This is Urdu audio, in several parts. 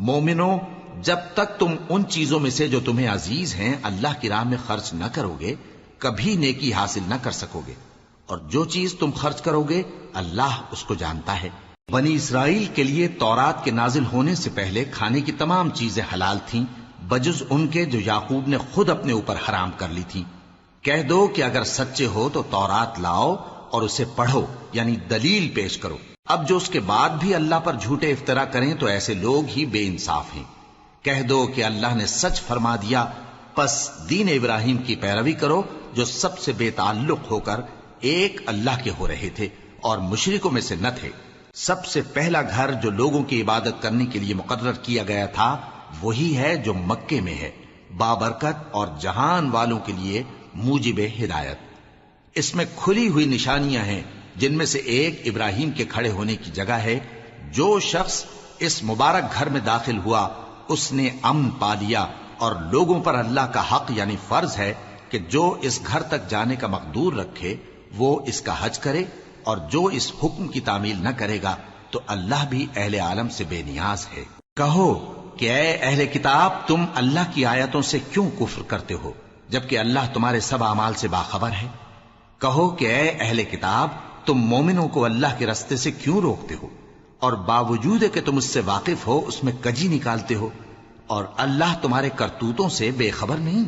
مومنو، جب تک تم ان چیزوں میں سے جو تمہیں عزیز ہیں اللہ کی راہ میں خرچ نہ کرو گے کبھی نیکی حاصل نہ کر سکو گے، اور جو چیز تم خرچ کرو گے اللہ اس کو جانتا ہے۔ بنی اسرائیل کے لیے تورات کے نازل ہونے سے پہلے کھانے کی تمام چیزیں حلال تھیں بجز ان کے جو یعقوب نے خود اپنے اوپر حرام کر لی تھی۔ کہہ دو کہ اگر سچے ہو تو تورات لاؤ اور اسے پڑھو، یعنی دلیل پیش کرو۔ اب جو اس کے بعد بھی اللہ پر جھوٹے افطرا کریں تو ایسے لوگ ہی بے انصاف ہیں۔ کہہ دو کہ اللہ نے سچ فرما دیا، پس دین ابراہیم کی پیروی کرو جو سب سے بے تعلق ہو کر ایک اللہ کے ہو رہے تھے اور مشرکوں میں سے نہ تھے۔ سب سے پہلا گھر جو لوگوں کی عبادت کرنے کے لیے مقرر کیا گیا تھا وہی ہے جو مکے میں ہے، بابرکت اور جہان والوں کے لیے موجب ہدایت۔ اس میں کھلی ہوئی نشانیاں ہیں، جن میں سے ایک ابراہیم کے کھڑے ہونے کی جگہ ہے۔ جو شخص اس مبارک گھر میں داخل ہوا اس نے امن پا لیا، اور لوگوں پر اللہ کا حق یعنی فرض ہے کہ جو اس گھر تک جانے کا مقدور رکھے وہ اس کا حج کرے، اور جو اس حکم کی تعمیل نہ کرے گا تو اللہ بھی اہل عالم سے بے نیاز ہے۔ کہو کہ اے اہل کتاب، تم اللہ کی آیتوں سے کیوں کفر کرتے ہو جبکہ اللہ تمہارے سب اعمال سے باخبر ہے؟ کہو کہ اے اہل کتاب، تم مومنوں کو اللہ کے رستے سے کیوں روکتے ہو، اور باوجود کہ تم اس سے واقف ہو اس میں کجی نکالتے ہو، اور اللہ تمہارے کرتوتوں سے بے خبر نہیں؟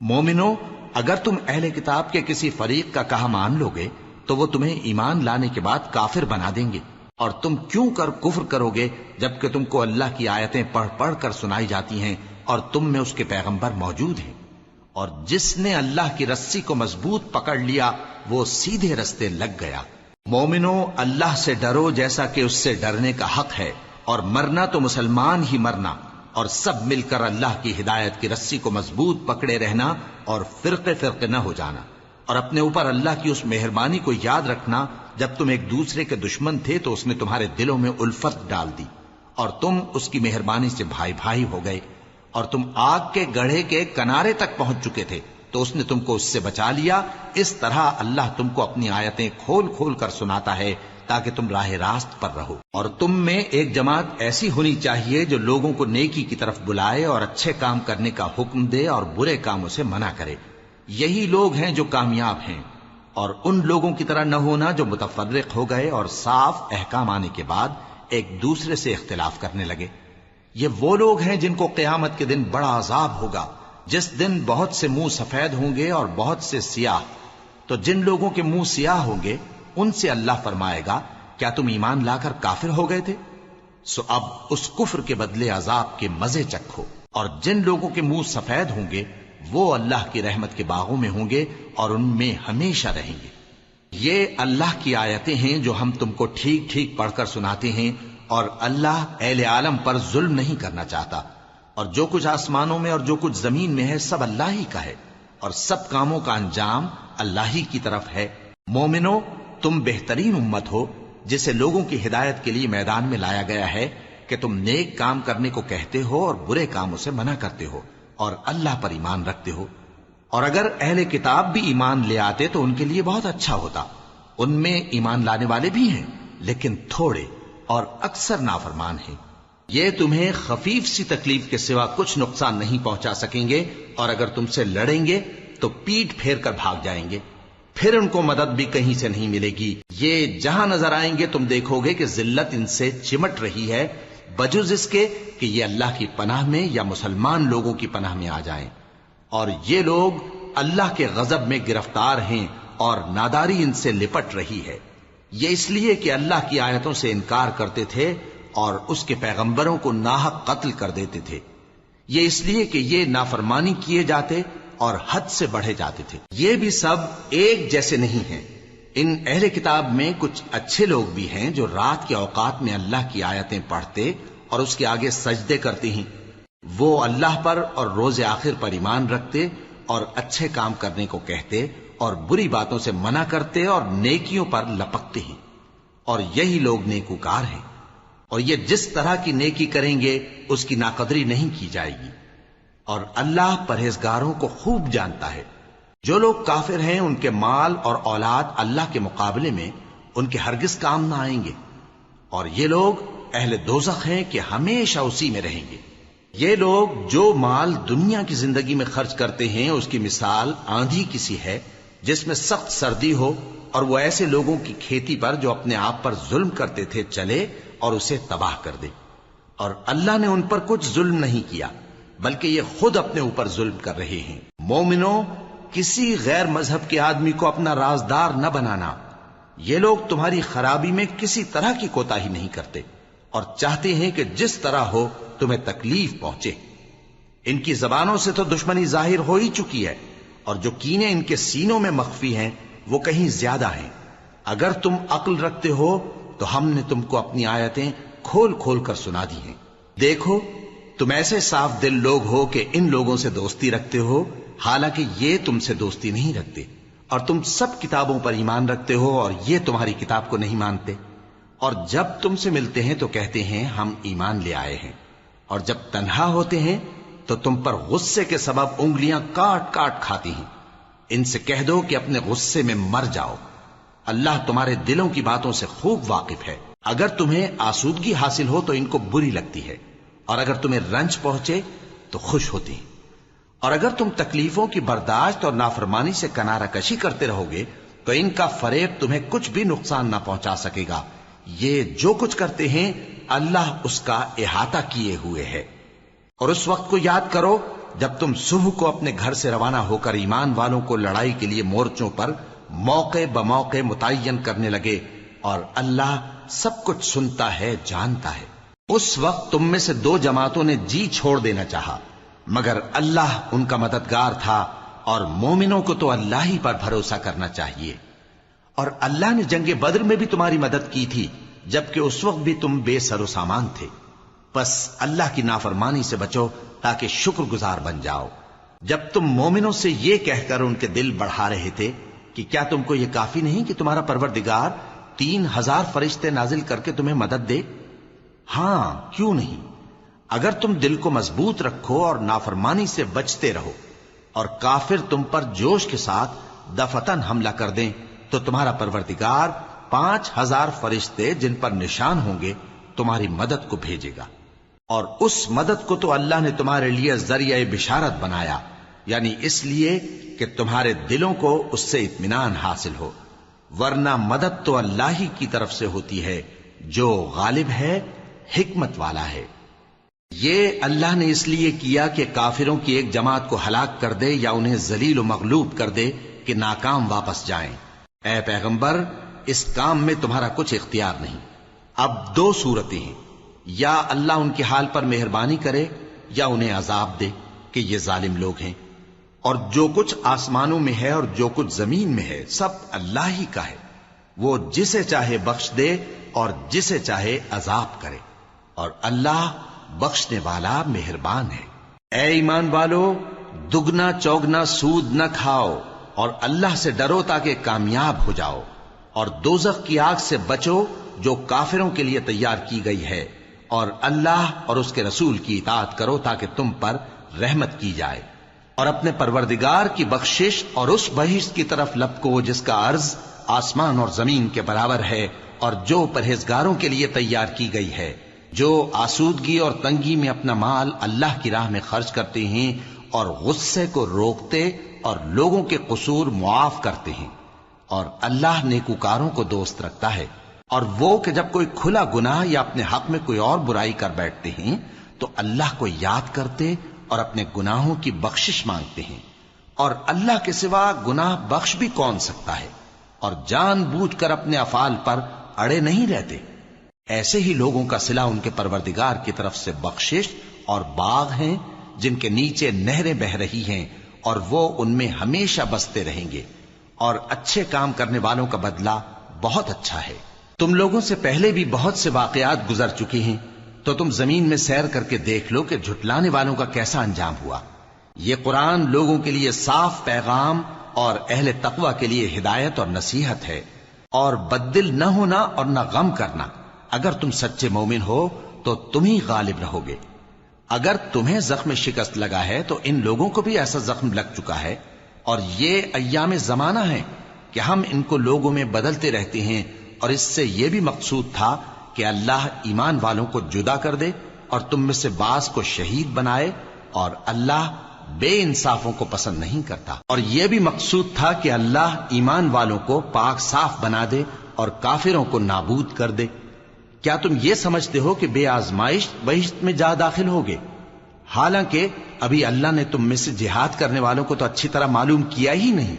مومنو، اگر تم اہل کتاب کے کسی فریق کا کہا مان لو گے تو وہ تمہیں ایمان لانے کے بعد کافر بنا دیں گے، اور تم کیوں کر کفر کرو گے جبکہ تم کو اللہ کی آیتیں پڑھ پڑھ کر سنائی جاتی ہیں اور تم میں اس کے پیغمبر موجود ہیں۔ اور جس نے اللہ کی رسی کو مضبوط پکڑ لیا وہ سیدھے رستے لگ گیا۔ مومنو، اللہ سے ڈرو جیسا کہ اس سے ڈرنے کا حق ہے، اور مرنا تو مسلمان ہی مرنا، اور سب مل کر اللہ کی ہدایت کی رسی کو مضبوط پکڑے رہنا اور فرقے فرقے نہ ہو جانا، اور اپنے اوپر اللہ کی اس مہربانی کو یاد رکھنا جب تم ایک دوسرے کے دشمن تھے تو اس نے تمہارے دلوں میں الفت ڈال دی اور تم اس کی مہربانی سے بھائی بھائی ہو گئے، اور تم آگ کے گڑھے کے کنارے تک پہنچ چکے تھے تو اس نے تم کو اس سے بچا لیا۔ اس طرح اللہ تم کو اپنی آیتیں کھول کھول کر سناتا ہے تاکہ تم راہ راست پر رہو۔ اور تم میں ایک جماعت ایسی ہونی چاہیے جو لوگوں کو نیکی کی طرف بلائے اور اچھے کام کرنے کا حکم دے اور برے کاموں سے منع کرے۔ یہی لوگ ہیں جو کامیاب ہیں، اور ان لوگوں کی طرح نہ ہونا جو متفرق ہو گئے اور صاف احکام آنے کے بعد ایک دوسرے سے اختلاف کرنے لگے۔ یہ وہ لوگ ہیں جن کو قیامت کے دن بڑا عذاب ہوگا، جس دن بہت سے منہ سفید ہوں گے اور بہت سے سیاہ۔ تو جن لوگوں کے منہ سیاہ ہوں گے ان سے اللہ فرمائے گا، کیا تم ایمان لا کر کافر ہو گئے تھے؟ سو اب اس کفر کے بدلے عذاب کے مزے چکھو۔ اور جن لوگوں کے منہ سفید ہوں گے وہ اللہ کی رحمت کے باغوں میں ہوں گے اور ان میں ہمیشہ رہیں گے۔ یہ اللہ کی آیتیں ہیں جو ہم تم کو ٹھیک ٹھیک پڑھ کر سناتے ہیں، اور اللہ اہل عالم پر ظلم نہیں کرنا چاہتا، اور جو کچھ آسمانوں میں اور جو کچھ زمین میں ہے سب اللہ ہی کا ہے، اور سب کاموں کا انجام اللہ ہی کی طرف ہے۔ مومنو، تم بہترین امت ہو جسے لوگوں کی ہدایت کے لیے میدان میں لایا گیا ہے کہ تم نیک کام کرنے کو کہتے ہو اور برے کاموں سے منع کرتے ہو اور اللہ پر ایمان رکھتے ہو۔ اور اگر اہل کتاب بھی ایمان لے آتے تو ان کے لیے بہت اچھا ہوتا، ان میں ایمان لانے والے بھی ہیں لیکن تھوڑے اور اکثر نافرمان ہیں۔ یہ تمہیں خفیف سی تکلیف کے سوا کچھ نقصان نہیں پہنچا سکیں گے، اور اگر تم سے لڑیں گے تو پیٹ پھیر کر بھاگ جائیں گے، پھر ان کو مدد بھی کہیں سے نہیں ملے گی۔ یہ جہاں نظر آئیں گے تم دیکھو گے کہ ذلت ان سے چمٹ رہی ہے، بجز اس کے کہ یہ اللہ کی پناہ میں یا مسلمان لوگوں کی پناہ میں آ جائیں۔ اور یہ لوگ اللہ کے غضب میں گرفتار ہیں اور ناداری ان سے لپٹ رہی ہے۔ یہ اس لیے کہ اللہ کی آیتوں سے انکار کرتے تھے اور اس کے پیغمبروں کو ناحق قتل کر دیتے تھے۔ یہ اس لیے کہ یہ نافرمانی کیے جاتے اور حد سے بڑھے جاتے تھے۔ یہ بھی سب ایک جیسے نہیں ہیں۔ ان اہل کتاب میں کچھ اچھے لوگ بھی ہیں جو رات کے اوقات میں اللہ کی آیتیں پڑھتے اور اس کے آگے سجدے کرتے ہیں۔ وہ اللہ پر اور روز آخر پر ایمان رکھتے اور اچھے کام کرنے کو کہتے اور بری باتوں سے منع کرتے اور نیکیوں پر لپکتے ہیں، اور یہی لوگ نیکوکار ہیں۔ اور یہ جس طرح کی نیکی کریں گے اس کی ناقدری نہیں کی جائے گی، اور اللہ پرہیزگاروں کو خوب جانتا ہے۔ جو لوگ کافر ہیں ان کے مال اور اولاد اللہ کے مقابلے میں ان کے ہرگز کام نہ آئیں گے، اور یہ لوگ اہل دوزخ ہیں کہ ہمیشہ اسی میں رہیں گے۔ یہ لوگ جو مال دنیا کی زندگی میں خرچ کرتے ہیں اس کی مثال آندھی کسی ہے جس میں سخت سردی ہو اور وہ ایسے لوگوں کی کھیتی پر جو اپنے آپ پر ظلم کرتے تھے چلے اور اسے تباہ کر دے۔ اور اللہ نے ان پر کچھ ظلم نہیں کیا بلکہ یہ خود اپنے اوپر ظلم کر رہے ہیں۔ مومنوں، کسی غیر مذہب کے آدمی کو اپنا رازدار نہ بنانا۔ یہ لوگ تمہاری خرابی میں کسی طرح کی کوتاہی نہیں کرتے اور چاہتے ہیں کہ جس طرح ہو تمہیں تکلیف پہنچے۔ ان کی زبانوں سے تو دشمنی ظاہر ہو ہی چکی ہے اور جو کینے ان کے سینوں میں مخفی ہیں وہ کہیں زیادہ ہیں۔ اگر تم عقل رکھتے ہو تو ہم نے تم کو اپنی آیتیں کھول کھول کر سنا دی ہیں۔ دیکھو، تم ایسے صاف دل لوگ ہو کہ ان لوگوں سے دوستی رکھتے ہو حالانکہ یہ تم سے دوستی نہیں رکھتے، اور تم سب کتابوں پر ایمان رکھتے ہو اور یہ تمہاری کتاب کو نہیں مانتے، اور جب تم سے ملتے ہیں تو کہتے ہیں ہم ایمان لے آئے ہیں، اور جب تنہا ہوتے ہیں تو تم پر غصے کے سبب انگلیاں کاٹ کاٹ کھاتی ہیں۔ ان سے کہہ دو کہ اپنے غصے میں مر جاؤ، اللہ تمہارے دلوں کی باتوں سے خوب واقف ہے۔ اگر تمہیں آسودگی حاصل ہو تو ان کو بری لگتی ہے، اور اگر تمہیں رنج پہنچے تو خوش ہوتی ہیں، اور اگر تم تکلیفوں کی برداشت اور نافرمانی سے کنارہ کشی کرتے رہو گے تو ان کا فریب تمہیں کچھ بھی نقصان نہ پہنچا سکے گا۔ یہ جو کچھ کرتے ہیں اللہ اس کا احاطہ کیے ہوئے ہے۔ اور اس وقت کو یاد کرو جب تم صبح کو اپنے گھر سے روانہ ہو کر ایمان والوں کو لڑائی کے لیے مورچوں پر موقع بموقع متعین کرنے لگے، اور اللہ سب کچھ سنتا ہے، جانتا ہے۔ اس وقت تم میں سے دو جماعتوں نے جی چھوڑ دینا چاہا، مگر اللہ ان کا مددگار تھا، اور مومنوں کو تو اللہ ہی پر بھروسہ کرنا چاہیے۔ اور اللہ نے جنگ بدر میں بھی تمہاری مدد کی تھی جبکہ اس وقت بھی تم بے سر و سامان تھے۔ بس اللہ کی نافرمانی سے بچو تاکہ شکر گزار بن جاؤ۔ جب تم مومنوں سے یہ کہہ کر ان کے دل بڑھا رہے تھے کہ کیا تم کو یہ کافی نہیں کہ تمہارا پروردگار 3000 فرشتے نازل کر کے تمہیں مدد دے؟ ہاں، کیوں نہیں؟ اگر تم دل کو مضبوط رکھو اور نافرمانی سے بچتے رہو اور کافر تم پر جوش کے ساتھ دفتن حملہ کر دیں تو تمہارا پروردگار 5000 فرشتے جن پر نشان ہوں گے تمہاری مدد کو بھیجے گا، اور اس مدد کو تو اللہ نے تمہارے لیے ذریعہ بشارت بنایا، یعنی اس لیے کہ تمہارے دلوں کو اس سے اطمینان حاصل ہو، ورنہ مدد تو اللہ ہی کی طرف سے ہوتی ہے جو غالب ہے، حکمت والا ہے۔ یہ اللہ نے اس لیے کیا کہ کافروں کی ایک جماعت کو ہلاک کر دے یا انہیں ذلیل و مغلوب کر دے کہ ناکام واپس جائیں۔ اے پیغمبر، اس کام میں تمہارا کچھ اختیار نہیں۔ اب دو صورتیں ہیں، یا اللہ ان کے حال پر مہربانی کرے یا انہیں عذاب دے کہ یہ ظالم لوگ ہیں، اور جو کچھ آسمانوں میں ہے اور جو کچھ زمین میں ہے سب اللہ ہی کا ہے، وہ جسے چاہے بخش دے اور جسے چاہے عذاب کرے، اور اللہ بخشنے والا مہربان ہے۔ اے ایمان والو، دگنا چوگنا سود نہ کھاؤ اور اللہ سے ڈرو تاکہ کامیاب ہو جاؤ، اور دوزخ کی آگ سے بچو جو کافروں کے لیے تیار کی گئی ہے، اور اللہ اور اس کے رسول کی اطاعت کرو تاکہ تم پر رحمت کی جائے، اور اپنے پروردگار کی بخشش اور اس بہشت کی طرف لپکو جس کا عرض آسمان اور زمین کے برابر ہے، اور جو پرہیزگاروں کے لیے تیار کی گئی ہے، جو آسودگی اور تنگی میں اپنا مال اللہ کی راہ میں خرچ کرتے ہیں اور غصے کو روکتے اور لوگوں کے قصور معاف کرتے ہیں، اور اللہ نیکوکاروں کو دوست رکھتا ہے۔ اور وہ کہ جب کوئی کھلا گناہ یا اپنے حق میں کوئی اور برائی کر بیٹھتے ہیں تو اللہ کو یاد کرتے اور اپنے گناہوں کی بخشش مانگتے ہیں، اور اللہ کے سوا گناہ بخش بھی کون سکتا ہے، اور جان بوجھ کر اپنے افعال پر اڑے نہیں رہتے۔ ایسے ہی لوگوں کا صلہ ان کے پروردگار کی طرف سے بخشش اور باغ ہیں جن کے نیچے نہریں بہ رہی ہیں، اور وہ ان میں ہمیشہ بستے رہیں گے، اور اچھے کام کرنے والوں کا بدلہ بہت اچھا ہے۔ تم لوگوں سے پہلے بھی بہت سے واقعات گزر چکے ہیں، تو تم زمین میں سیر کر کے دیکھ لو کہ جھٹلانے والوں کا کیسا انجام ہوا۔ یہ قرآن لوگوں کے لیے صاف پیغام اور اہل تقوی کے لیے ہدایت اور نصیحت ہے، اور بددل نہ ہونا اور نہ غم کرنا۔ اگر تم سچے مومن ہو تو تم ہی غالب رہو گے۔ اگر تمہیں زخم شکست لگا ہے تو ان لوگوں کو بھی ایسا زخم لگ چکا ہے، اور یہ ایام زمانہ ہیں کہ ہم ان کو لوگوں میں بدلتے رہتے ہیں، اور اس سے یہ بھی مقصود تھا کہ کہ اللہ ایمان والوں کو جدا کر دے اور تم میں سے بعض کو شہید بنائے، اور اللہ بے انصافوں کو پسند نہیں کرتا۔ اور یہ بھی مقصود تھا کہ اللہ ایمان والوں کو پاک صاف بنا دے اور کافروں کو نابود کر دے۔ کیا تم یہ سمجھتے ہو کہ بے آزمائش بہشت میں جا داخل ہوگے؟ حالانکہ ابھی اللہ نے تم میں سے جہاد کرنے والوں کو تو اچھی طرح معلوم کیا ہی نہیں،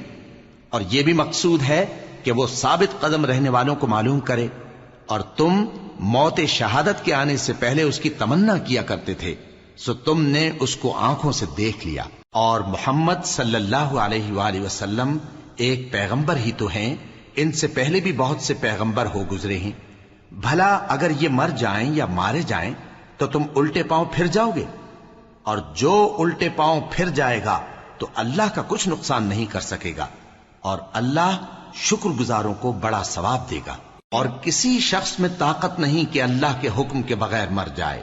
اور یہ بھی مقصود ہے کہ وہ ثابت قدم رہنے والوں کو معلوم کرے، اور تم موت شہادت کے آنے سے پہلے اس کی تمنا کیا کرتے تھے، سو تم نے اس کو آنکھوں سے دیکھ لیا۔ اور محمد صلی اللہ علیہ وآلہ وسلم ایک پیغمبر ہی تو ہیں، ان سے پہلے بھی بہت سے پیغمبر ہو گزرے ہیں۔ بھلا اگر یہ مر جائیں یا مارے جائیں تو تم الٹے پاؤں پھر جاؤ گے؟ اور جو الٹے پاؤں پھر جائے گا تو اللہ کا کچھ نقصان نہیں کر سکے گا، اور اللہ شکر گزاروں کو بڑا ثواب دے گا۔ اور کسی شخص میں طاقت نہیں کہ اللہ کے حکم کے بغیر مر جائے،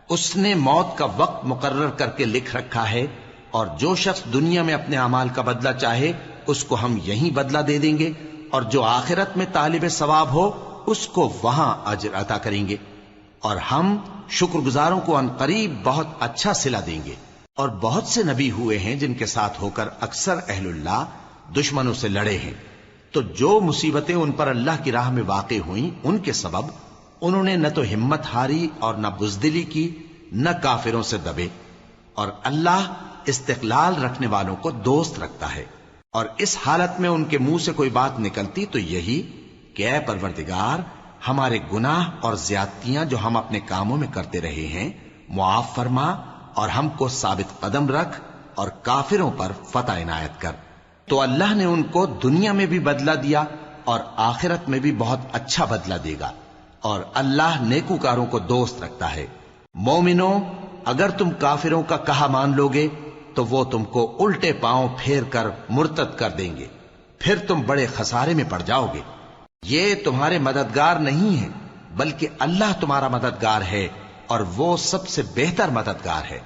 اس نے موت کا وقت مقرر کر کے لکھ رکھا ہے، اور جو شخص دنیا میں اپنے اعمال کا بدلہ چاہے اس کو ہم یہیں بدلہ دے دیں گے، اور جو آخرت میں طالب ثواب ہو اس کو وہاں اجر عطا کریں گے، اور ہم شکر گزاروں کو عنقریب بہت اچھا صلہ دیں گے۔ اور بہت سے نبی ہوئے ہیں جن کے ساتھ ہو کر اکثر اہل اللہ دشمنوں سے لڑے ہیں، تو جو مصیبتیں ان پر اللہ کی راہ میں واقع ہوئیں ان کے سبب انہوں نے نہ تو ہمت ہاری اور نہ بزدلی کی، نہ کافروں سے دبے، اور اللہ استقلال رکھنے والوں کو دوست رکھتا ہے۔ اور اس حالت میں ان کے منہ سے کوئی بات نکلتی تو یہی کہ اے پروردگار، ہمارے گناہ اور زیادتیاں جو ہم اپنے کاموں میں کرتے رہے ہیں معاف فرما، اور ہم کو ثابت قدم رکھ، اور کافروں پر فتح عنایت کر۔ تو اللہ نے ان کو دنیا میں بھی بدلہ دیا اور آخرت میں بھی بہت اچھا بدلہ دے گا، اور اللہ نیکوکاروں کو دوست رکھتا ہے۔ مومنوں، اگر تم کافروں کا کہا مان لوگے تو وہ تم کو الٹے پاؤں پھیر کر مرتد کر دیں گے، پھر تم بڑے خسارے میں پڑ جاؤ گے۔ یہ تمہارے مددگار نہیں ہیں بلکہ اللہ تمہارا مددگار ہے، اور وہ سب سے بہتر مددگار ہے۔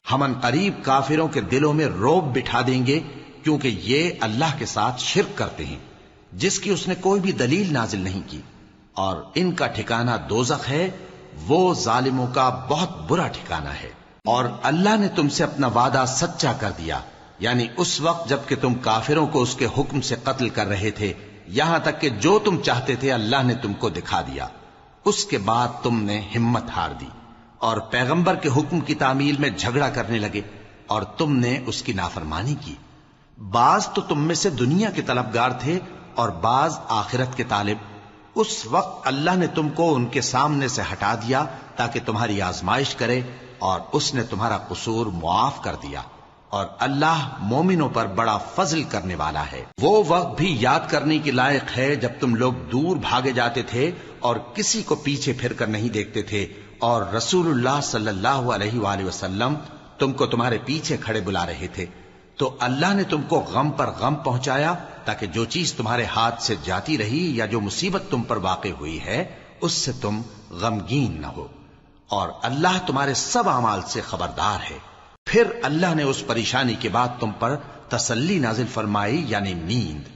ہم ان قریب کافروں کے دلوں میں رعب بٹھا دیں گے، کیونکہ یہ اللہ کے ساتھ شرک کرتے ہیں جس کی اس نے کوئی بھی دلیل نازل نہیں کی، اور ان کا ٹھکانہ دوزخ ہے، وہ ظالموں کا بہت برا ٹھکانہ ہے۔ اور اللہ نے تم سے اپنا وعدہ سچا کر دیا، یعنی اس وقت جب کہ تم کافروں کو اس کے حکم سے قتل کر رہے تھے، یہاں تک کہ جو تم چاہتے تھے اللہ نے تم کو دکھا دیا، اس کے بعد تم نے ہمت ہار دی اور پیغمبر کے حکم کی تعمیل میں جھگڑا کرنے لگے، اور تم نے اس کی نافرمانی کی۔ بعض تو تم میں سے دنیا کے طلبگار تھے اور بعض آخرت کے طالب۔ اس وقت اللہ نے تم کو ان کے سامنے سے ہٹا دیا تاکہ تمہاری آزمائش کرے، اور اس نے تمہارا قصور معاف کر دیا، اور اللہ مومنوں پر بڑا فضل کرنے والا ہے۔ وہ وقت بھی یاد کرنے کی لائق ہے جب تم لوگ دور بھاگے جاتے تھے اور کسی کو پیچھے پھر کر نہیں دیکھتے تھے، اور رسول اللہ صلی اللہ علیہ وآلہ وسلم تم کو تمہارے پیچھے کھڑے بلا رہے تھے، تو اللہ نے تم کو غم پر غم پہنچایا تاکہ جو چیز تمہارے ہاتھ سے جاتی رہی یا جو مصیبت تم پر واقع ہوئی ہے اس سے تم غمگین نہ ہو، اور اللہ تمہارے سب اعمال سے خبردار ہے۔ پھر اللہ نے اس پریشانی کے بعد تم پر تسلی نازل فرمائی، یعنی نیند،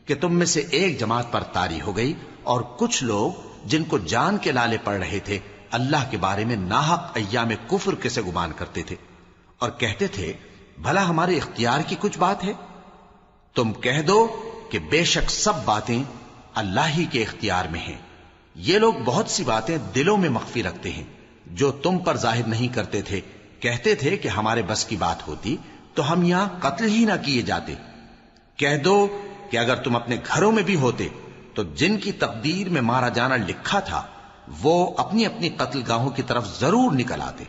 کہ تم میں سے ایک جماعت پر طاری ہو گئی، اور کچھ لوگ جن کو جان کے لالے پڑ رہے تھے اللہ کے بارے میں ناحق ایام کفر کے سے گمان کرتے تھے، اور کہتے تھے بھلا ہمارے اختیار کی کچھ بات ہے؟ تم کہہ دو کہ بے شک سب باتیں اللہ ہی کے اختیار میں ہیں۔ یہ لوگ بہت سی باتیں دلوں میں مخفی رکھتے ہیں جو تم پر ظاہر نہیں کرتے تھے۔ کہتے تھے کہ ہمارے بس کی بات ہوتی تو ہم یہاں قتل ہی نہ کیے جاتے۔ کہہ دو کہ اگر تم اپنے گھروں میں بھی ہوتے تو جن کی تقدیر میں مارا جانا لکھا تھا وہ اپنی اپنی قتل گاہوں کی طرف ضرور نکل آتے۔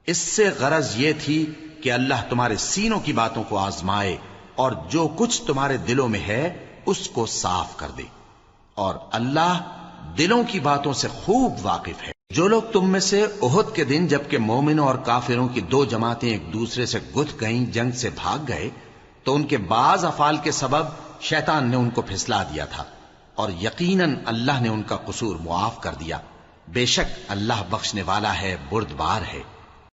اس سے غرض یہ تھی کہ اللہ تمہارے سینوں کی باتوں کو آزمائے اور جو کچھ تمہارے دلوں میں ہے اس کو صاف کر دے، اور اللہ دلوں کی باتوں سے خوب واقف ہے۔ جو لوگ تم میں سے احد کے دن جبکہ مومنوں اور کافروں کی دو جماعتیں ایک دوسرے سے گتھ گئیں جنگ سے بھاگ گئے تو ان کے بعض افعال کے سبب شیطان نے ان کو پھسلا دیا تھا، اور یقیناً اللہ نے ان کا قصور معاف کر دیا۔ بے شک اللہ بخشنے والا ہے، بردبار ہے۔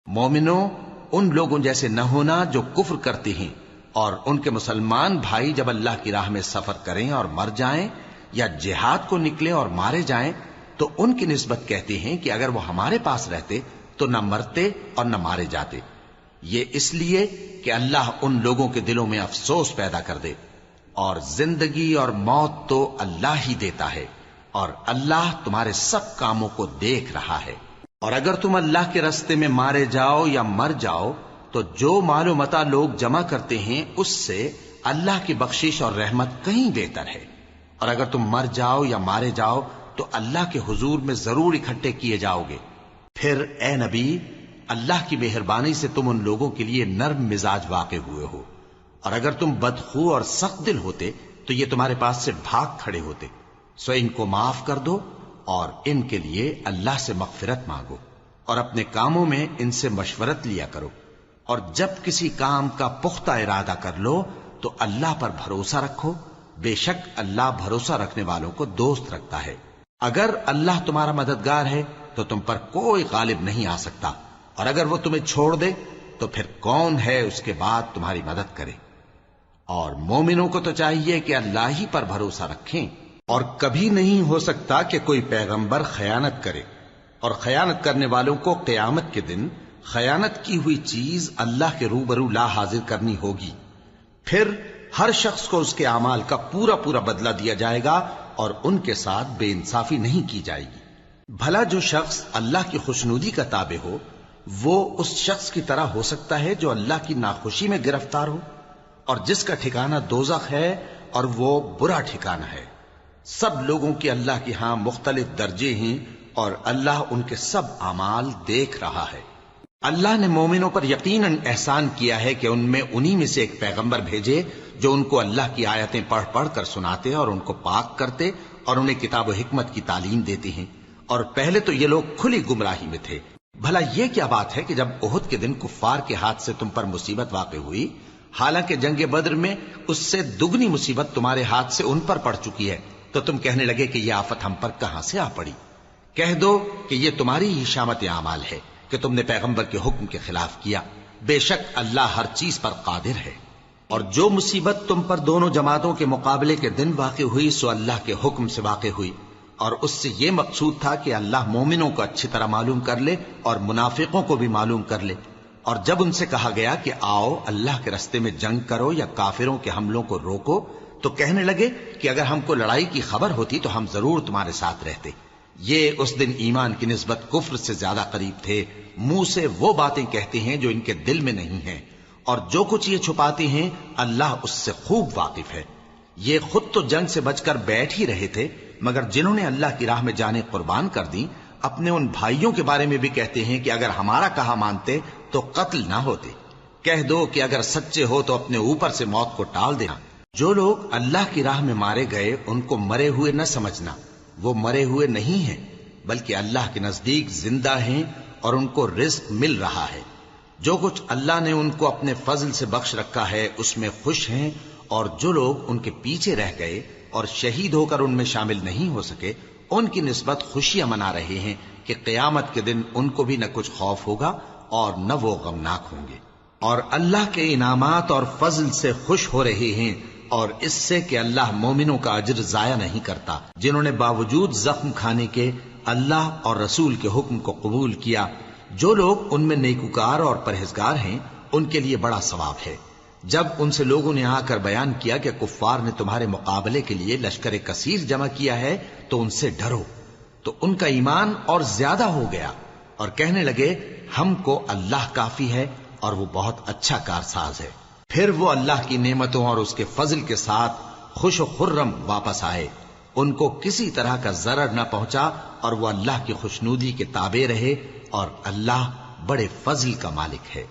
مومنوں، ان لوگوں جیسے نہ ہونا جو کفر کرتے ہیں، اور ان کے مسلمان بھائی جب اللہ کی راہ میں سفر کریں اور مر جائیں یا جہاد کو نکلے اور مارے جائیں تو ان کی نسبت کہتے ہیں کہ اگر وہ ہمارے پاس رہتے تو نہ مرتے اور نہ مارے جاتے، یہ اس لیے کہ اللہ ان لوگوں کے دلوں میں افسوس پیدا کر دے، اور زندگی اور موت تو اللہ ہی دیتا ہے، اور اللہ تمہارے سب کاموں کو دیکھ رہا ہے۔ اور اگر تم اللہ کے راستے میں مارے جاؤ یا مر جاؤ تو جو مال و متاع لوگ جمع کرتے ہیں اس سے اللہ کی بخشش اور رحمت کہیں بہتر ہے، اور اگر تم مر جاؤ یا مارے جاؤ تو اللہ کے حضور میں ضرور اکٹھے کیے جاؤ گے۔ پھر اے نبی، اللہ کی مہربانی سے تم ان لوگوں کے لیے نرم مزاج واقع ہوئے ہو، اور اگر تم بدخو اور سخت دل ہوتے تو یہ تمہارے پاس سے بھاگ کھڑے ہوتے، سو ان کو معاف کر دو اور ان کے لیے اللہ سے مغفرت مانگو، اور اپنے کاموں میں ان سے مشورت لیا کرو، اور جب کسی کام کا پختہ ارادہ کر لو تو اللہ پر بھروسہ رکھو، بے شک اللہ بھروسہ رکھنے والوں کو دوست رکھتا ہے۔ اگر اللہ تمہارا مددگار ہے تو تم پر کوئی غالب نہیں آ سکتا، اور اگر وہ تمہیں چھوڑ دے تو پھر کون ہے اس کے بعد تمہاری مدد کرے۔ اور مومنوں کو تو چاہیے کہ اللہ ہی پر بھروسہ رکھیں، اور کبھی نہیں ہو سکتا کہ کوئی پیغمبر خیانت کرے، اور خیانت کرنے والوں کو قیامت کے دن خیانت کی ہوئی چیز اللہ کے روبرو لا حاضر کرنی ہوگی، پھر ہر شخص کو اس کے اعمال کا پورا پورا بدلہ دیا جائے گا، اور ان کے ساتھ بے انصافی نہیں کی جائے گی۔ بھلا جو شخص اللہ کی خوشنودی کا تابع ہو وہ اس شخص کی طرح ہو سکتا ہے جو اللہ کی ناخوشی میں گرفتار ہو، اور جس کا ٹھکانہ دوزخ ہے اور وہ برا ٹھکانہ ہے۔ سب لوگوں کے اللہ کے ہاں مختلف درجے ہیں، اور اللہ ان کے سب اعمال دیکھ رہا ہے۔ اللہ نے مومنوں پر یقیناً احسان کیا ہے کہ ان میں انہی میں سے ایک پیغمبر بھیجے جو ان کو اللہ کی آیتیں پڑھ پڑھ کر سناتے اور ان کو پاک کرتے اور انہیں کتاب و حکمت کی تعلیم دیتے ہیں، اور پہلے تو یہ لوگ کھلی گمراہی میں تھے۔ بھلا یہ کیا بات ہے کہ جب احد کے دن کفار کے ہاتھ سے تم پر مصیبت واقع ہوئی، حالانکہ جنگ بدر میں اس سے دگنی مصیبت تمہارے ہاتھ سے ان پر پڑ چکی ہے، تو تم کہنے لگے کہ یہ آفت ہم پر کہاں سے آ پڑی؟ کہہ دو کہ یہ تمہاری ہی شامت اعمال ہے کہ تم نے پیغمبر کے حکم کے خلاف کیا، بے شک اللہ ہر چیز پر قادر ہے۔ اور جو مصیبت تم پر دونوں جماعتوں کے مقابلے کے دن واقع ہوئی سو اللہ کے حکم سے واقع ہوئی، اور اس سے یہ مقصود تھا کہ اللہ مومنوں کو اچھی طرح معلوم کر لے اور منافقوں کو بھی معلوم کر لے۔ اور جب ان سے کہا گیا کہ آؤ اللہ کے راستے میں جنگ کرو یا کافروں کے حملوں کو روکو، تو کہنے لگے کہ اگر ہم کو لڑائی کی خبر ہوتی تو ہم ضرور تمہارے ساتھ رہتے۔ یہ اس دن ایمان کی نسبت کفر سے زیادہ قریب تھے، منہ سے وہ باتیں کہتے ہیں جو ان کے دل میں نہیں ہیں، اور جو کچھ یہ چھپاتے ہیں اللہ اس سے خوب واقف ہے۔ یہ خود تو جنگ سے بچ کر بیٹھ ہی رہے تھے، مگر جنہوں نے اللہ کی راہ میں جانیں قربان کر دیں اپنے ان بھائیوں کے بارے میں بھی کہتے ہیں کہ اگر ہمارا کہا مانتے تو قتل نہ ہوتے۔ کہہ دو کہ اگر سچے ہو تو اپنے اوپر سے موت کو ٹال دینا۔ جو لوگ اللہ کی راہ میں مارے گئے ان کو مرے ہوئے نہ سمجھنا، وہ مرے ہوئے نہیں ہیں بلکہ اللہ کے نزدیک زندہ ہیں اور ان کو رزق مل رہا ہے۔ جو کچھ اللہ نے ان کو اپنے فضل سے بخش رکھا ہے اس میں خوش ہیں، اور جو لوگ ان کے پیچھے رہ گئے اور شہید ہو کر ان میں شامل نہیں ہو سکے ان کی نسبت خوشیاں منا رہے ہیں کہ قیامت کے دن ان کو بھی نہ کچھ خوف ہوگا اور نہ وہ غمناک ہوں گے، اور اللہ کے انعامات اور فضل سے خوش ہو رہے ہیں، اور اس سے کہ اللہ مومنوں کا اجر ضائع نہیں کرتا جنہوں نے باوجود زخم کھانے کے اللہ اور رسول کے حکم کو قبول کیا۔ جو لوگ ان میں نیکوکار اور پرہیزگار ہیں ان کے لیے بڑا ثواب ہے۔ جب ان سے لوگوں نے آ کر بیان کیا کہ کفار نے تمہارے مقابلے کے لیے لشکر کثیر جمع کیا ہے تو ان سے ڈرو، تو ان کا ایمان اور زیادہ ہو گیا، اور کہنے لگے ہم کو اللہ کافی ہے اور وہ بہت اچھا کارساز ہے۔ پھر وہ اللہ کی نعمتوں اور اس کے فضل کے ساتھ خوش و خرم واپس آئے، ان کو کسی طرح کا ضرر نہ پہنچا، اور وہ اللہ کی خوشنودی کے تابع رہے، اور اللہ بڑے فضل کا مالک ہے۔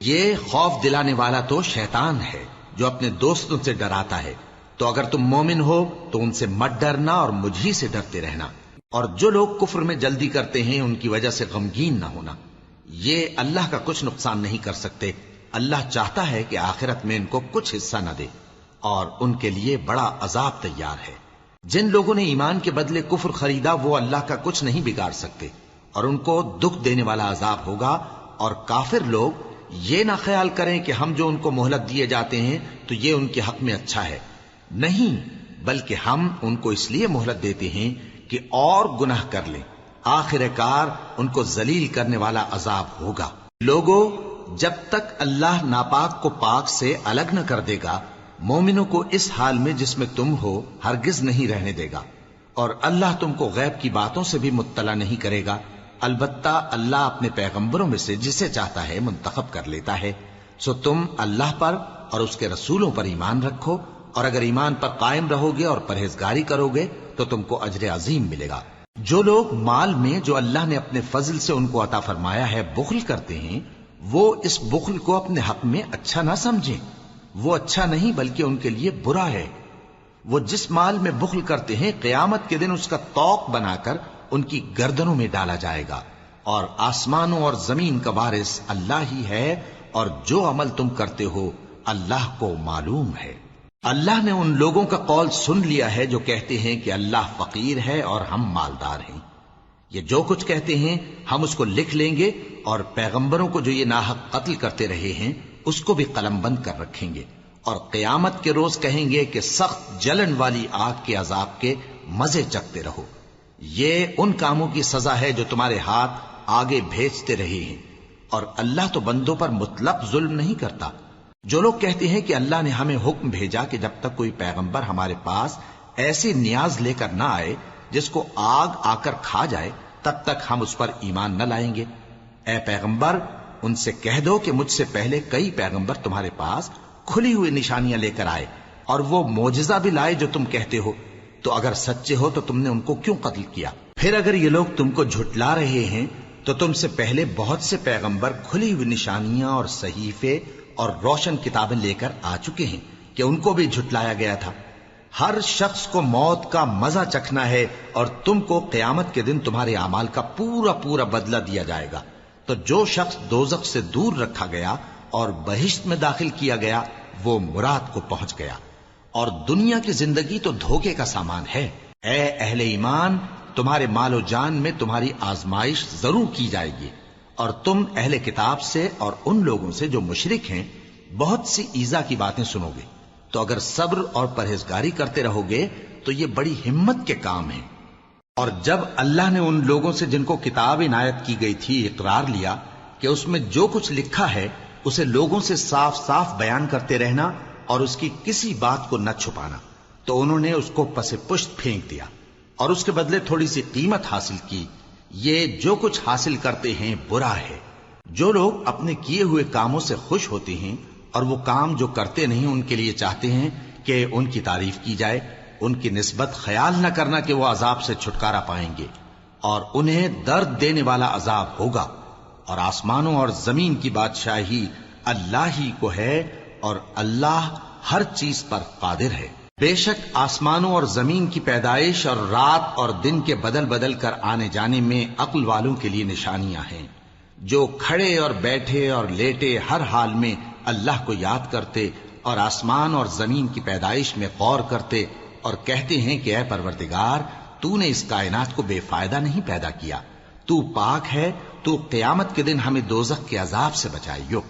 یہ خوف دلانے والا تو شیطان ہے جو اپنے دوستوں سے ڈراتا ہے، تو اگر تم مومن ہو تو ان سے مت ڈرنا اور مجھ ہی سے ڈرتے رہنا، اور جو لوگ کفر میں جلدی کرتے ہیں ان کی وجہ سے غمگین نہ ہونا، یہ اللہ کا کچھ نقصان نہیں کر سکتے۔ اللہ چاہتا ہے کہ آخرت میں ان کو کچھ حصہ نہ دے، اور ان کے لیے بڑا عذاب تیار ہے۔ جن لوگوں نے ایمان کے بدلے کفر خریدا وہ اللہ کا کچھ نہیں بگاڑ سکتے، اور ان کو دکھ دینے والا عذاب ہوگا۔ اور کافر لوگ یہ نہ خیال کریں کہ ہم جو ان کو مہلت دیے جاتے ہیں تو یہ ان کے حق میں اچھا ہے، نہیں، بلکہ ہم ان کو اس لیے مہلت دیتے ہیں کہ اور گناہ کر لیں، آخر کار ان کو ذلیل کرنے والا عذاب ہوگا۔ لوگوں، جب تک اللہ ناپاک کو پاک سے الگ نہ کر دے گا، مومنوں کو اس حال میں جس میں تم ہو ہرگز نہیں رہنے دے گا، اور اللہ تم کو غیب کی باتوں سے بھی مطلع نہیں کرے گا۔ البتہ اللہ اپنے پیغمبروں میں سے جسے چاہتا ہے منتخب کر لیتا ہے۔ سو تم اللہ پر اور اس کے رسولوں پر ایمان رکھو، اور اگر ایمان پر قائم رہو گے اور پرہیزگاری کرو گے تو تم کو اجر عظیم ملے گا۔ جو لوگ مال میں جو اللہ نے اپنے فضل سے ان کو عطا فرمایا ہے بخل کرتے ہیں، وہ اس بخل کو اپنے حق میں اچھا نہ سمجھیں، وہ اچھا نہیں بلکہ ان کے لیے برا ہے۔ وہ جس مال میں بخل کرتے ہیں قیامت کے دن اس کا طوق بنا کر ان کی گردنوں میں ڈالا جائے گا، اور آسمانوں اور زمین کا وارث اللہ ہی ہے، اور جو عمل تم کرتے ہو اللہ کو معلوم ہے۔ اللہ نے ان لوگوں کا قول سن لیا ہے جو کہتے ہیں کہ اللہ فقیر ہے اور ہم مالدار ہیں۔ یہ جو کچھ کہتے ہیں ہم اس کو لکھ لیں گے، اور پیغمبروں کو جو یہ ناحق قتل کرتے رہے ہیں اس کو بھی قلم بند کر رکھیں گے، اور قیامت کے روز کہیں گے کہ سخت جلن والی آگ کے عذاب کے مزے چکھتے رہو۔ یہ ان کاموں کی سزا ہے جو تمہارے ہاتھ آگے بھیجتے رہے ہیں، اور اللہ تو بندوں پر مطلق ظلم نہیں کرتا۔ جو لوگ کہتے ہیں کہ اللہ نے ہمیں حکم بھیجا کہ جب تک کوئی پیغمبر ہمارے پاس ایسی نیاز لے کر نہ آئے جس کو آگ آ کر کھا جائے تب تک ہم اس پر ایمان نہ لائیں گے، اے پیغمبر ان سے کہہ دو کہ مجھ سے پہلے کئی پیغمبر تمہارے پاس کھلی ہوئی نشانیاں لے کر آئے، اور وہ معجزہ بھی لائے جو تم کہتے ہو، تو اگر سچے ہو تو تم نے ان کو کیوں قتل کیا؟ پھر اگر یہ لوگ تم کو جھٹلا رہے ہیں تو تم سے پہلے بہت سے پیغمبر کھلی ہوئی نشانیاں اور صحیفے اور روشن کتابیں لے کر آ چکے ہیں کہ ان کو بھی جھٹلایا گیا تھا۔ ہر شخص کو موت کا مزہ چکھنا ہے، اور تم کو قیامت کے دن تمہارے اعمال کا پورا پورا بدلہ دیا جائے گا۔ تو جو شخص دوزخ سے دور رکھا گیا اور بہشت میں داخل کیا گیا وہ مراد کو پہنچ گیا، اور دنیا کی زندگی تو دھوکے کا سامان ہے۔ اے اہل ایمان، تمہارے مال و جان میں تمہاری آزمائش ضرور کی جائے گی، اور تم اہل کتاب سے اور ان لوگوں سے جو مشرک ہیں بہت سی ایذا کی باتیں سنو گے، تو اگر صبر اور پرہیزگاری کرتے رہو گے تو یہ بڑی ہمت کے کام ہیں۔ اور جب اللہ نے ان لوگوں سے جن کو کتاب عنایت کی گئی تھی اقرار لیا کہ اس میں جو کچھ لکھا ہے اسے لوگوں سے صاف صاف بیان کرتے رہنا اور اس کی کسی بات کو نہ چھپانا، تو انہوں نے اس کو پس پشت پھینک دیا اور اس کے بدلے تھوڑی سی قیمت حاصل کی۔ یہ جو کچھ حاصل کرتے ہیں برا ہے۔ جو لوگ اپنے کیے ہوئے کاموں سے خوش ہوتے ہیں اور وہ کام جو کرتے نہیں ان کے لیے چاہتے ہیں کہ ان کی تعریف کی جائے، ان کی نسبت خیال نہ کرنا کہ وہ عذاب سے چھٹکارا پائیں گے، اور انہیں درد دینے والا عذاب ہوگا۔ اور آسمانوں اور زمین کی بادشاہی اللہ ہی کو ہے، اور اللہ ہر چیز پر قادر ہے۔ بے شک آسمانوں اور زمین کی پیدائش اور رات اور دن کے بدل بدل کر آنے جانے میں عقل والوں کے لیے نشانیاں ہیں، جو کھڑے اور بیٹھے اور لیٹے ہر حال میں اللہ کو یاد کرتے اور آسمان اور زمین کی پیدائش میں غور کرتے اور کہتے ہیں کہ اے پروردگار، تو نے اس کائنات کو بے فائدہ نہیں پیدا کیا، تو پاک ہے، تو قیامت کے دن ہمیں دوزخ کے عذاب سے بچائیو۔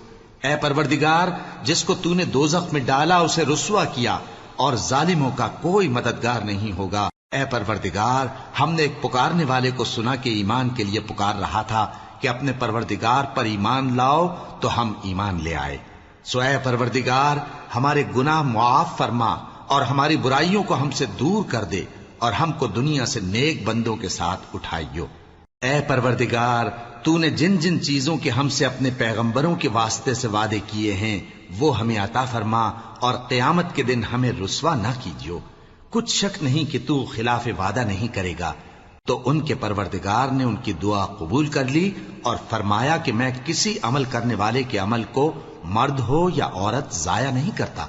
اے پروردگار، جس کو تو نے دوزخ میں ڈالا اسے رسوا کیا، اور ظالموں کا کوئی مددگار نہیں ہوگا۔ اے پروردگار، ہم نے ایک پکارنے والے کو سنا کہ ایمان کے لیے پکار رہا تھا کہ اپنے پروردگار پر ایمان لاؤ، تو ہم ایمان لے آئے۔ سو اے پروردگار، ہمارے گناہ معاف فرما اور ہماری برائیوں کو ہم سے دور کر دے، اور ہم کو دنیا سے نیک بندوں کے ساتھ اٹھائیو۔ اے پروردگار، تو نے جن جن چیزوں کے ہم سے اپنے پیغمبروں کے واسطے سے وعدے کیے ہیں وہ ہمیں عطا فرما، اور قیامت کے دن ہمیں رسوا نہ کیجیو۔ کچھ شک نہیں کہ تو خلاف وعدہ نہیں کرے گا۔ تو ان کے پروردگار نے ان کی دعا قبول کر لی اور فرمایا کہ میں کسی عمل کرنے والے کے عمل کو مرد ہو یا عورت ضائع نہیں کرتا۔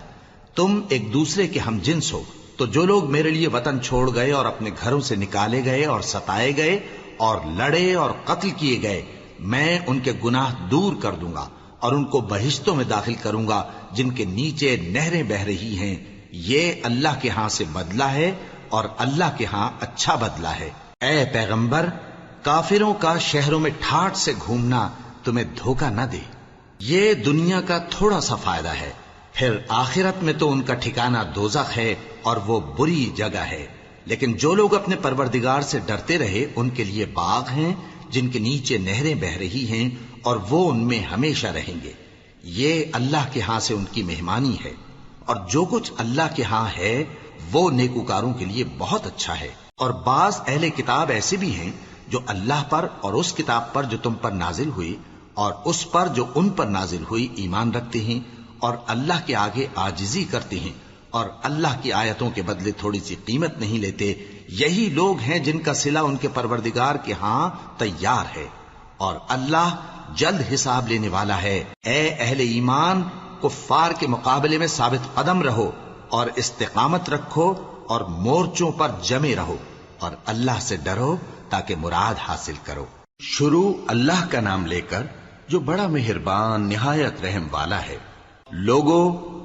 تم ایک دوسرے کے ہم جنس ہو، تو جو لوگ میرے لیے وطن چھوڑ گئے اور اپنے گھروں سے نکالے گئے اور ستائے گئے اور لڑے اور قتل کیے گئے، میں ان کے گناہ دور کر دوں گا اور ان کو بہشتوں میں داخل کروں گا جن کے نیچے نہریں بہ رہی ہیں۔ یہ اللہ کے ہاں سے بدلہ ہے، اور اللہ کے ہاں اچھا بدلہ ہے۔ اے پیغمبر، کافروں کا شہروں میں ٹھاٹھ سے گھومنا تمہیں دھوکہ نہ دے۔ یہ دنیا کا تھوڑا سا فائدہ ہے، پھر آخرت میں تو ان کا ٹھکانہ دوزخ ہے، اور وہ بری جگہ ہے۔ لیکن جو لوگ اپنے پروردگار سے ڈرتے رہے ان کے لیے باغ ہیں جن کے نیچے نہریں بہ رہی ہیں اور وہ ان میں ہمیشہ رہیں گے. یہ اللہ کے ہاں سے ان کی مہمانی ہے، اور جو کچھ اللہ کے ہاں ہے وہ نیکوکاروں کے لیے بہت اچھا ہے. اور بعض اہل کتاب ایسے بھی ہیں جو اللہ پر اور اس کتاب پر جو تم پر نازل ہوئی اور اس پر جو ان پر نازل ہوئی ایمان رکھتے ہیں اور اللہ کے آگے عاجزی کرتے ہیں اور اللہ کی آیتوں کے بدلے تھوڑی سی قیمت نہیں لیتے. یہی لوگ ہیں جن کا صلہ ان کے پروردگار کے ہاں تیار ہے، اور اللہ جلد حساب لینے والا ہے. اے اہل ایمان، کفار کے مقابلے میں ثابت قدم رہو اور استقامت رکھو اور مورچوں پر جمے رہو اور اللہ سے ڈرو تاکہ مراد حاصل کرو. شروع اللہ کا نام لے کر جو بڑا مہربان نہایت رحم والا ہے. لوگو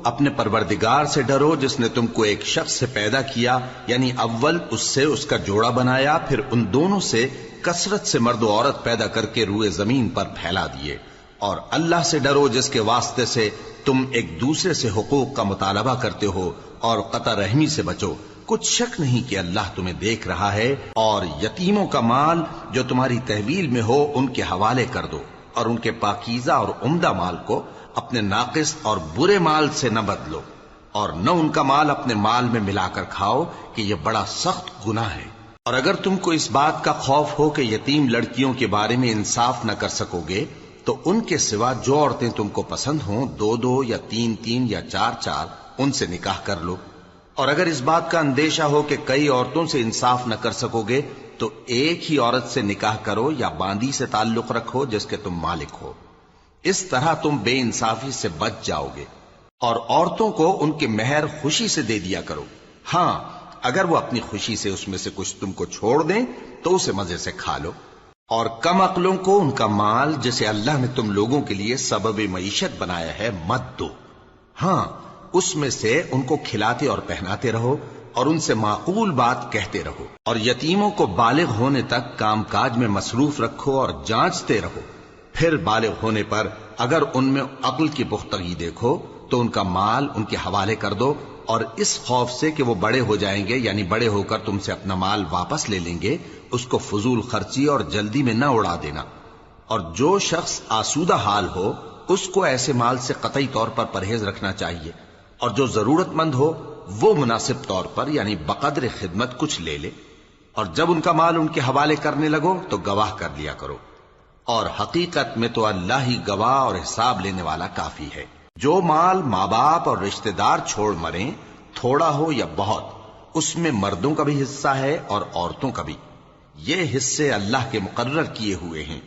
اپنے پروردگار سے ڈرو جس نے تم کو ایک شخص سے پیدا کیا، یعنی اول اس سے اس کا جوڑا بنایا، پھر ان دونوں سے کثرت سے مرد و عورت پیدا کر کے روئے زمین پر پھیلا دیے. اور اللہ سے ڈرو جس کے واسطے سے تم ایک دوسرے سے حقوق کا مطالبہ کرتے ہو، اور قطع رحمی سے بچو. کچھ شک نہیں کہ اللہ تمہیں دیکھ رہا ہے. اور یتیموں کا مال جو تمہاری تحویل میں ہو ان کے حوالے کر دو، اور ان کے پاکیزہ اور عمدہ مال کو اپنے ناقص اور برے مال سے نہ بدلو، اور نہ ان کا مال اپنے مال میں ملا کر کھاؤ کہ یہ بڑا سخت گناہ ہے. اور اگر تم کو اس بات کا خوف ہو کہ یتیم لڑکیوں کے بارے میں انصاف نہ کر سکو گے تو ان کے سوا جو عورتیں تم کو پسند ہوں 2 یا 3 یا 4 ان سے نکاح کر لو. اور اگر اس بات کا اندیشہ ہو کہ کئی عورتوں سے انصاف نہ کر سکو گے تو ایک ہی عورت سے نکاح کرو یا باندی سے تعلق رکھو جس کے تم مالک ہو. اس طرح تم بے انصافی سے بچ جاؤ گے. اور عورتوں کو ان کے مہر خوشی سے دے دیا کرو. ہاں اگر وہ اپنی خوشی سے اس میں سے کچھ تم کو چھوڑ دیں تو اسے مزے سے کھا لو. اور کم عقلوں کو ان کا مال جسے اللہ نے تم لوگوں کے لیے سبب معیشت بنایا ہے مت دو. ہاں اس میں سے ان کو کھلاتے اور پہناتے رہو اور ان سے معقول بات کہتے رہو. اور یتیموں کو بالغ ہونے تک کام کاج میں مصروف رکھو اور جانچتے رہو. پھر بالغ ہونے پر اگر ان میں عقل کی پختگی دیکھو تو ان کا مال ان کے حوالے کر دو، اور اس خوف سے کہ وہ بڑے ہو جائیں گے یعنی بڑے ہو کر تم سے اپنا مال واپس لے لیں گے اس کو فضول خرچی اور جلدی میں نہ اڑا دینا. اور جو شخص آسودہ حال ہو اس کو ایسے مال سے قطعی طور پر پرہیز رکھنا چاہیے، اور جو ضرورت مند ہو وہ مناسب طور پر یعنی بقدر خدمت کچھ لے لے. اور جب ان کا مال ان کے حوالے کرنے لگو تو گواہ کر لیا کرو، اور حقیقت میں تو اللہ ہی گواہ اور حساب لینے والا کافی ہے. جو مال ماں باپ اور رشتہ دار چھوڑ مریں تھوڑا ہو یا بہت اس میں مردوں کا بھی حصہ ہے اور عورتوں کا بھی. یہ حصے اللہ کے مقرر کیے ہوئے ہیں.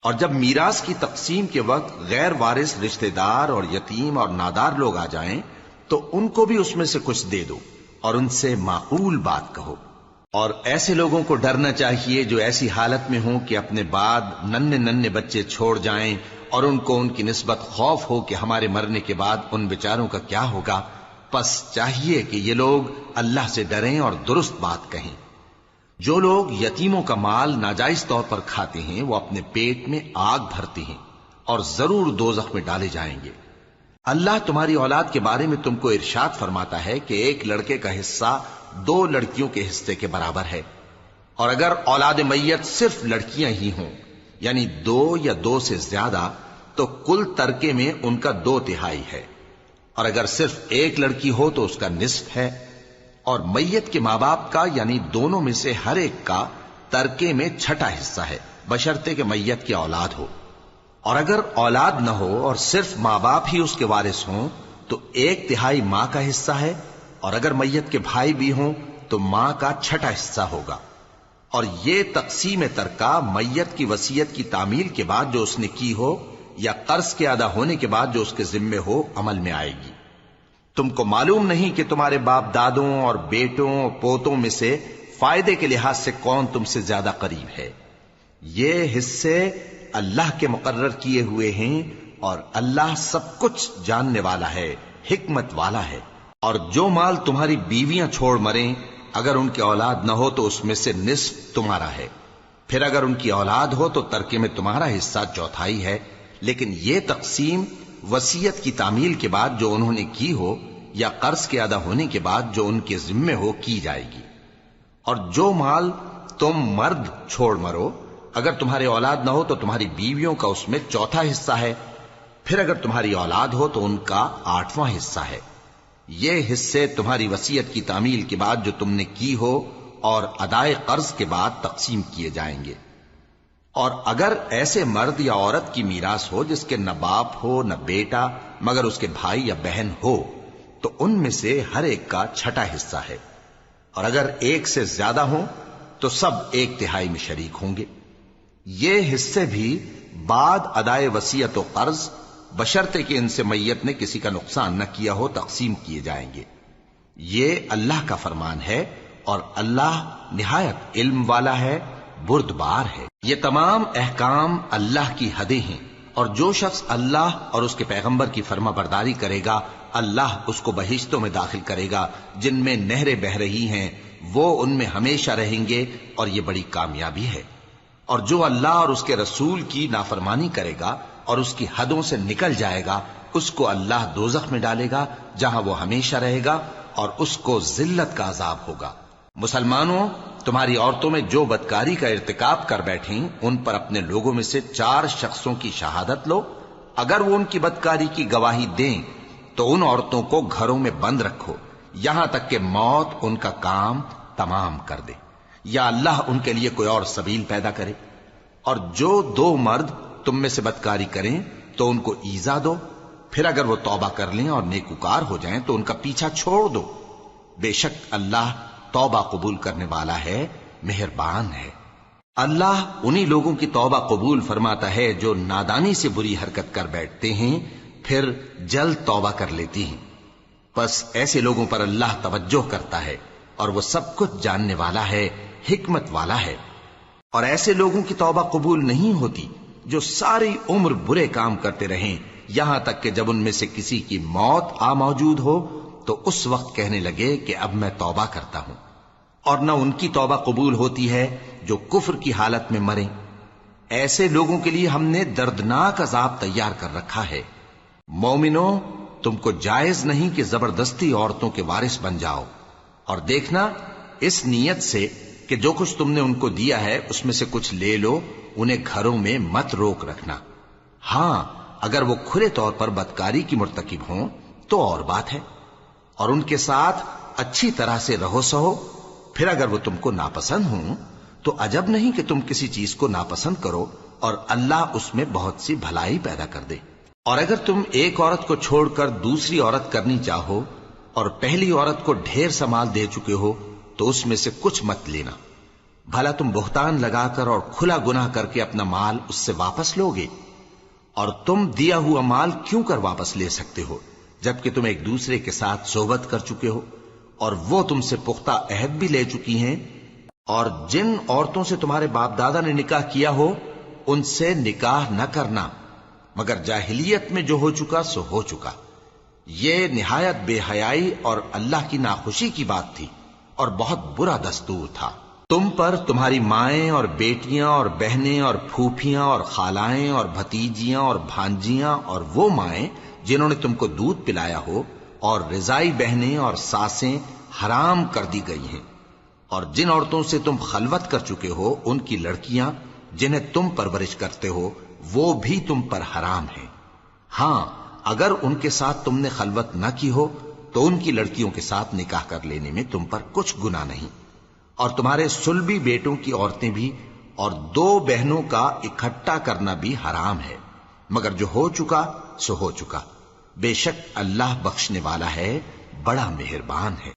اور جب میراث کی تقسیم کے وقت غیر وارث رشتہ دار اور یتیم اور نادار لوگ آ جائیں تو ان کو بھی اس میں سے کچھ دے دو اور ان سے معقول بات کہو. اور ایسے لوگوں کو ڈرنا چاہیے جو ایسی حالت میں ہوں کہ اپنے بعد ننھے بچے چھوڑ جائیں اور ان کو ان کی نسبت خوف ہو کہ ہمارے مرنے کے بعد ان بیچاروں کا کیا ہوگا. پس چاہیے کہ یہ لوگ اللہ سے ڈریں اور درست بات کہیں. جو لوگ یتیموں کا مال ناجائز طور پر کھاتے ہیں وہ اپنے پیٹ میں آگ بھرتے ہیں اور ضرور دوزخ میں ڈالے جائیں گے. اللہ تمہاری اولاد کے بارے میں تم کو ارشاد فرماتا ہے کہ ایک لڑکے کا حصہ 2 لڑکیوں کے حصے کے برابر ہے. اور اگر اولاد میت صرف لڑکیاں ہی ہوں یعنی 2 یا 2 سے زیادہ تو کل ترکے میں ان کا 2/3 ہے. اور اگر صرف ایک لڑکی ہو تو اس کا نصف ہے. اور میت کے ماں باپ کا یعنی دونوں میں سے ہر ایک کا ترکے میں 6واں حصہ ہے بشرطے کہ میت کی اولاد ہو. اور اگر اولاد نہ ہو اور صرف ماں باپ ہی اس کے وارث ہوں تو 1/3 ماں کا حصہ ہے. اور اگر میت کے بھائی بھی ہوں تو ماں کا 6واں حصہ ہوگا. اور یہ تقسیم ترکہ میت کی وصیت کی تعمیل کے بعد جو اس نے کی ہو یا قرض کے ادا ہونے کے بعد جو اس کے ذمے ہو عمل میں آئے گی. تم کو معلوم نہیں کہ تمہارے باپ دادوں اور بیٹوں اور پوتوں میں سے فائدے کے لحاظ سے کون تم سے زیادہ قریب ہے. یہ حصے اللہ کے مقرر کیے ہوئے ہیں اور اللہ سب کچھ جاننے والا ہے، حکمت والا ہے. اور جو مال تمہاری بیویاں چھوڑ مریں اگر ان کی اولاد نہ ہو تو اس میں سے نصف تمہارا ہے. پھر اگر ان کی اولاد ہو تو ترکے میں تمہارا حصہ 1/4 ہے. لیکن یہ تقسیم وصیت کی تعمیل کے بعد جو انہوں نے کی ہو یا قرض کے ادا ہونے کے بعد جو ان کے ذمے ہو کی جائے گی. اور جو مال تم مرد چھوڑ مرو، اگر تمہاری اولاد نہ ہو تو تمہاری بیویوں کا اس میں چوتھا حصہ ہے، پھر اگر تمہاری اولاد ہو تو ان کا 8واں حصہ ہے۔ یہ حصے تمہاری وصیت کی تعمیل کے بعد جو تم نے کی ہو اور ادائے قرض کے بعد تقسیم کیے جائیں گے۔ اور اگر ایسے مرد یا عورت کی میراث ہو جس کے نہ باپ ہو نہ بیٹا مگر اس کے بھائی یا بہن ہو، تو ان میں سے ہر ایک کا 6واں حصہ ہے، اور اگر ایک سے زیادہ ہوں تو سب 1/3 میں شریک ہوں گے۔ یہ حصے بھی بعد ادائے وصیت و قرض بشرطے کہ ان سے میت نے کسی کا نقصان نہ کیا ہو تقسیم کیے جائیں گے۔ یہ اللہ کا فرمان ہے اور اللہ نہایت علم والا ہے، بردبار ہے۔ یہ تمام احکام اللہ کی حدیں ہیں، اور جو شخص اللہ اور اس کے پیغمبر کی فرما برداری کرے گا اللہ اس کو بہشتوں میں داخل کرے گا جن میں نہریں بہ رہی ہیں، وہ ان میں ہمیشہ رہیں گے، اور یہ بڑی کامیابی ہے۔ اور جو اللہ اور اس کے رسول کی نافرمانی کرے گا اور اس کی حدوں سے نکل جائے گا، اس کو اللہ دوزخ میں ڈالے گا جہاں وہ ہمیشہ رہے گا، اور اس کو ذلت کا عذاب ہوگا۔ مسلمانوں، تمہاری عورتوں میں جو بدکاری کا ارتکاب کر بیٹھیں ان پر اپنے لوگوں میں سے 4 شخصوں کی شہادت لو۔ اگر وہ ان کی بدکاری کی گواہی دیں تو ان عورتوں کو گھروں میں بند رکھو یہاں تک کہ موت ان کا کام تمام کر دے، یا اللہ ان کے لیے کوئی اور سبیل پیدا کرے۔ اور جو 2 مرد تم میں سے بدکاری کریں تو ان کو ایذا دو، پھر اگر وہ توبہ کر لیں اور نیکوکار ہو جائیں تو ان کا پیچھا چھوڑ دو۔ بے شک اللہ توبہ قبول کرنے والا ہے، مہربان ہے۔ اللہ انہی لوگوں کی توبہ قبول فرماتا ہے جو نادانی سے بری حرکت کر بیٹھتے ہیں پھر جلد توبہ کر لیتی ہیں، بس ایسے لوگوں پر اللہ توجہ کرتا ہے اور وہ سب کچھ جاننے والا ہے، حکمت والا ہے۔ اور ایسے لوگوں کی توبہ قبول نہیں ہوتی جو ساری عمر برے کام کرتے رہیں یہاں تک کہ جب ان میں سے کسی کی موت آ موجود ہو تو اس وقت کہنے لگے کہ اب میں توبہ کرتا ہوں۔ اور نہ ان کی توبہ قبول ہوتی ہے جو کفر کی حالت میں مریں۔ ایسے لوگوں کے لیے ہم نے دردناک عذاب تیار کر رکھا ہے۔ مومنوں، تم کو جائز نہیں کہ زبردستی عورتوں کے وارث بن جاؤ، اور دیکھنا اس نیت سے کہ جو کچھ تم نے ان کو دیا ہے اس میں سے کچھ لے لو، انہیں گھروں میں مت روک رکھنا۔ ہاں، اگر وہ کھلے طور پر بدکاری کی مرتکب ہوں تو اور بات ہے، اور ان کے ساتھ اچھی طرح سے رہو سہو۔ پھر اگر وہ تم کو ناپسند ہوں تو عجب نہیں کہ تم کسی چیز کو ناپسند کرو، اور اللہ اس میں بہت سی بھلائی پیدا کر دے۔ اور اگر تم ایک عورت کو چھوڑ کر دوسری عورت کرنی چاہو اور پہلی عورت کو ڈھیر سا مال دے چکے ہو تو اس میں سے کچھ مت لینا، بھلا تم بہتان لگا کر اور کھلا گناہ کر کے اپنا مال اس سے واپس لوگے؟ اور تم دیا ہوا مال کیوں کر واپس لے سکتے ہو جبکہ تم ایک دوسرے کے ساتھ صحبت کر چکے ہو اور وہ تم سے پختہ عہد بھی لے چکی ہیں؟ اور جن عورتوں سے تمہارے باپ دادا نے نکاح کیا ہو ان سے نکاح نہ کرنا مگر جاہلیت میں جو ہو چکا سو ہو چکا۔ یہ نہایت بے حیائی اور اللہ کی ناخوشی کی بات تھی اور بہت برا دستور تھا۔ تم پر تمہاری مائیں اور بیٹیاں اور بہنیں اور پھوپھیاں اور خالائیں اور بھتیجیاں اور بھانجیاں اور وہ مائیں جنہوں نے تم کو دودھ پلایا ہو اور رضائی بہنیں اور ساسیں حرام کر دی گئی ہیں، اور جن عورتوں سے تم خلوت کر چکے ہو ان کی لڑکیاں جنہیں تم پرورش کرتے ہو وہ بھی تم پر حرام ہیں۔ ہاں، اگر ان کے ساتھ تم نے خلوت نہ کی ہو تو ان کی لڑکیوں کے ساتھ نکاح کر لینے میں تم پر کچھ گناہ نہیں۔ اور تمہارے صلبی بیٹوں کی عورتیں بھی اور 2 بہنوں کا اکٹھا کرنا بھی حرام ہے، مگر جو ہو چکا سو ہو چکا۔ بے شک اللہ بخشنے والا ہے، بڑا مہربان ہے۔